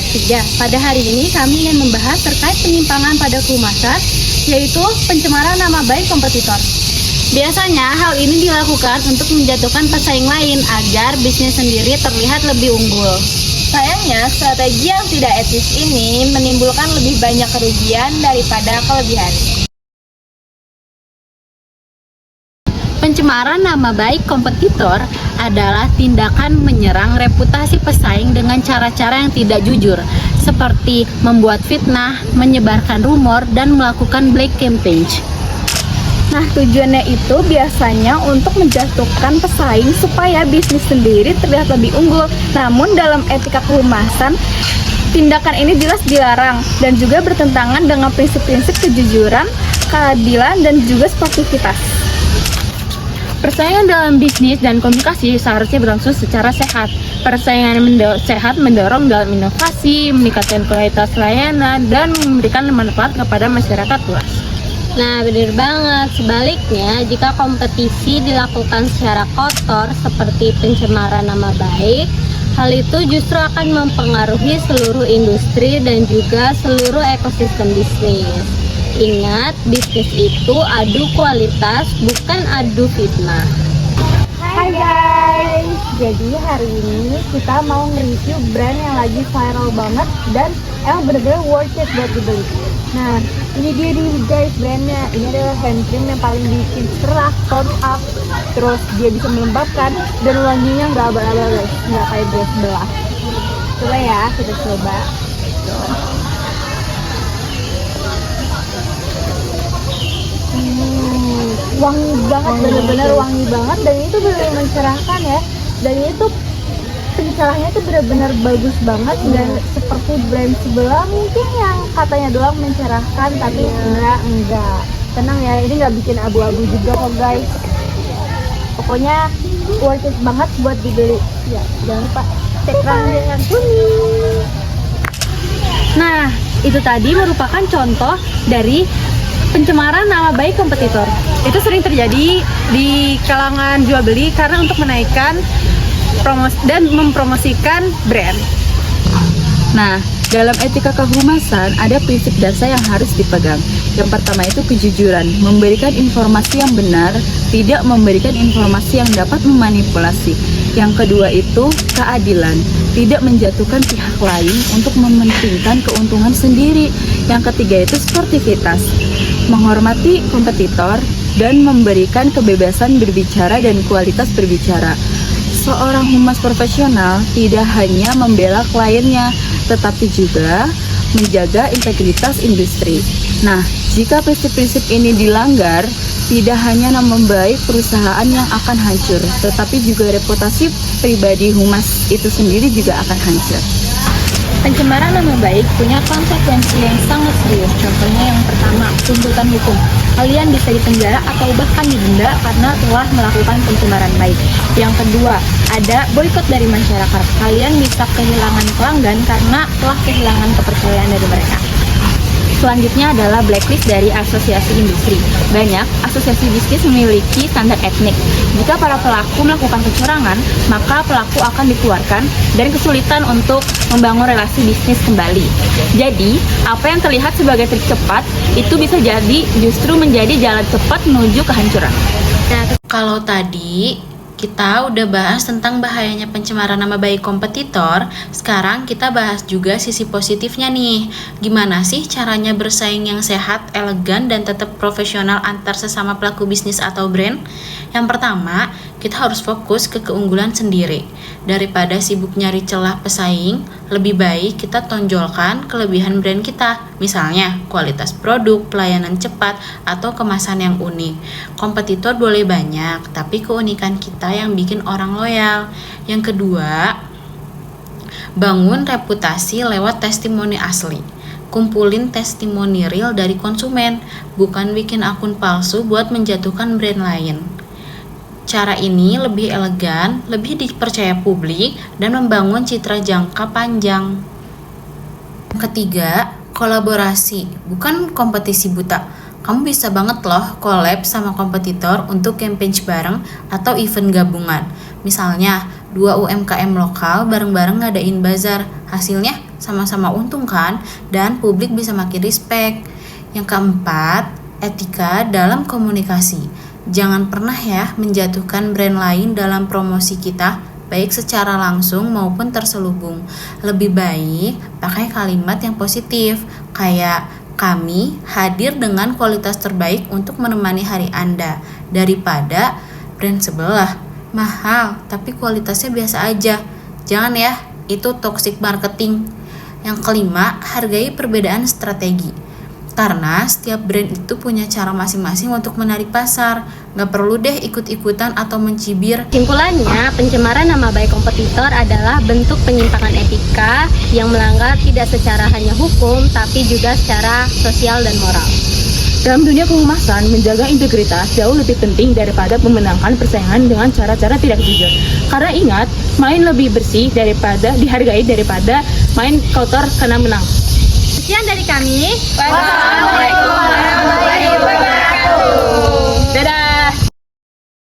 Pada hari ini kami ingin membahas terkait penyimpangan pada kehumasan, yaitu pencemaran nama baik kompetitor. Biasanya hal ini dilakukan untuk menjatuhkan pesaing lain agar bisnis sendiri terlihat lebih unggul. Sayangnya, strategi yang tidak etis ini menimbulkan lebih banyak kerugian daripada kelebihan. Pencemaran nama baik kompetitor adalah tindakan menyerang reputasi pesaing dengan cara-cara yang tidak jujur, seperti membuat fitnah, menyebarkan rumor, dan melakukan black campaign. Nah, tujuannya itu biasanya untuk menjatuhkan pesaing supaya bisnis sendiri terlihat lebih unggul. Namun dalam etika kehumasan, tindakan ini jelas dilarang dan juga bertentangan dengan prinsip-prinsip kejujuran, keadilan, dan juga sportivitas. Persaingan dalam bisnis dan komunikasi seharusnya berlangsung secara sehat. Persaingan sehat mendorong dalam inovasi, meningkatkan kualitas layanan, dan memberikan manfaat kepada masyarakat luas. Nah, benar banget. Sebaliknya, jika kompetisi dilakukan secara kotor seperti pencemaran nama baik, hal itu justru akan mempengaruhi seluruh industri dan juga seluruh ekosistem bisnis. Ingat, bisnis itu adu kualitas, bukan adu fitnah. Hai guys, jadi hari ini kita mau nge-review brand yang lagi viral banget dan emang bener-bener worth it buat dibeli. Nah, ini dia nih guys brandnya. Ini adalah hand cream yang paling bikin cerah, tone up, terus dia bisa melembabkan dan wanginya nggak abal-abal guys, nggak kayak brand sebelah. Coba ya, kita coba. Wangi banget, bener-bener wangi banget, dan itu bener-bener mencerahkan ya. Dan itu pencerahnya itu bener-bener bagus banget, dan seperti brand sebelah mungkin yang katanya doang mencerahkan, tapi enggak. Tenang ya, ini nggak bikin abu-abu juga kok guys. Pokoknya worth it banget buat dibeli. Ya, jangan lupa cek dengan kuning. Nah, itu tadi merupakan contoh dari pencemaran nama baik kompetitor. Itu sering terjadi di kalangan jual beli karena untuk menaikkan dan mempromosikan brand. Nah, dalam etika kehumasan ada prinsip dasar yang harus dipegang. Yang pertama itu kejujuran, memberikan informasi yang benar, tidak memberikan informasi yang dapat memanipulasi. Yang kedua itu keadilan, tidak menjatuhkan pihak lain untuk mementingkan keuntungan sendiri. Yang ketiga itu sportivitas, menghormati kompetitor dan memberikan kebebasan berbicara dan kualitas berbicara. Seorang humas profesional tidak hanya membela kliennya, tetapi juga menjaga integritas industri. Nah, jika prinsip-prinsip ini dilanggar, tidak hanya nama baik perusahaan yang akan hancur, tetapi juga reputasi pribadi humas itu sendiri juga akan hancur. Pencemaran nama baik punya konsekuensi yang sangat serius. Contohnya yang pertama, tuntutan hukum. Kalian bisa dipenjara atau bahkan didenda karena telah melakukan pencemaran baik. Yang kedua, ada boikot dari masyarakat. Kalian bisa kehilangan pelanggan karena telah kehilangan kepercayaan dari mereka. Selanjutnya adalah blacklist dari asosiasi industri. Banyak asosiasi bisnis memiliki standar etnik. Jika para pelaku melakukan kecurangan, maka pelaku akan dikeluarkan dan kesulitan untuk membangun relasi bisnis kembali. Jadi, apa yang terlihat sebagai trik cepat, itu bisa jadi justru menjadi jalan cepat menuju kehancuran. Kalau tadi kita udah bahas tentang bahayanya pencemaran nama baik kompetitor, sekarang kita bahas juga sisi positifnya nih. Gimana sih caranya bersaing yang sehat, elegan, dan tetap profesional antar sesama pelaku bisnis atau brand? Yang pertama, kita harus fokus ke keunggulan sendiri. Daripada sibuk nyari celah pesaing, lebih baik kita tonjolkan kelebihan brand kita. Misalnya, kualitas produk, pelayanan cepat, atau kemasan yang unik. Kompetitor boleh banyak, tapi keunikan kita yang bikin orang loyal. Yang kedua, bangun reputasi lewat testimoni asli. Kumpulin testimoni real dari konsumen, bukan bikin akun palsu buat menjatuhkan brand lain. Cara ini lebih elegan, lebih dipercaya publik, dan membangun citra jangka panjang. Ketiga, kolaborasi, bukan kompetisi buta. Kamu bisa banget loh collab sama kompetitor untuk campaign bareng atau event gabungan. Misalnya, 2 UMKM lokal bareng-bareng ngadain bazar. Hasilnya sama-sama untung kan, dan publik bisa makin respect. Yang keempat, etika dalam komunikasi. Jangan pernah ya menjatuhkan brand lain dalam promosi kita, baik secara langsung maupun terselubung. Lebih baik pakai kalimat yang positif, kayak kami hadir dengan kualitas terbaik untuk menemani hari Anda, daripada brand sebelah mahal tapi kualitasnya biasa aja. Jangan ya, itu toxic marketing. Yang kelima, hargai perbedaan strategi. Karena setiap brand itu punya cara masing-masing untuk menarik pasar. Gak perlu deh ikut-ikutan atau mencibir. Kesimpulannya, pencemaran nama baik kompetitor adalah bentuk penyimpangan etika yang melanggar tidak secara hanya hukum, tapi juga secara sosial dan moral. Dalam dunia kehumasan, menjaga integritas jauh lebih penting daripada memenangkan persaingan dengan cara-cara tidak jujur. Karena ingat, main lebih bersih daripada dihargai daripada main kotor karena menang. Sekian dari kami. Wassalamualaikum warahmatullahi wabarakatuh. Dadah.